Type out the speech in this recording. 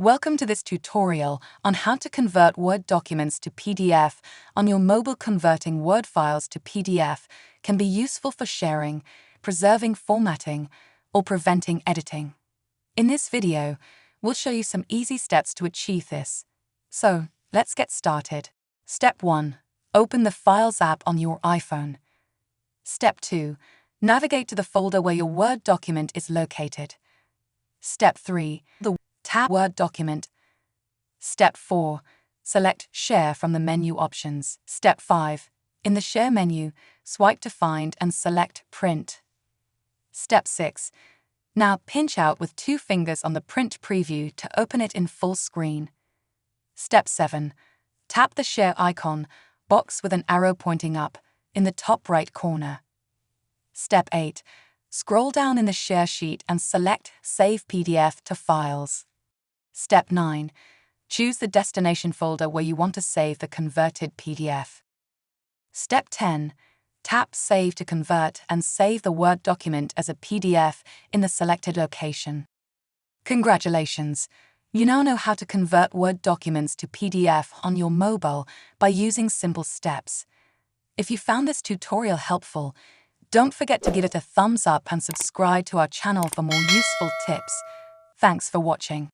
Welcome to this tutorial on how to convert Word documents to PDF on your mobile. Converting Word files to PDF can be useful for sharing, preserving formatting, or preventing editing. In this video, we'll show you some easy steps to achieve this. So, let's get started. Step 1. Open the Files app on your iPhone. Step 2. Navigate to the folder where your Word document is located. Step 3. Tap Word document. Step 4. Select Share from the menu options. Step 5. In the Share menu, swipe to find and select Print. Step 6. Now pinch out with 2 fingers on the print preview to open it in full screen. Step 7. Tap the Share icon, box with an arrow pointing up, in the top right corner. Step 8. Scroll down in the Share sheet and select Save PDF to Files. Step 9. Choose the destination folder where you want to save the converted PDF. Step 10. Tap Save to convert and save the Word document as a PDF in the selected location. Congratulations! You now know how to convert Word documents to PDF on your mobile by using simple steps. If you found this tutorial helpful, don't forget to give it a thumbs up and subscribe to our channel for more useful tips. Thanks for watching.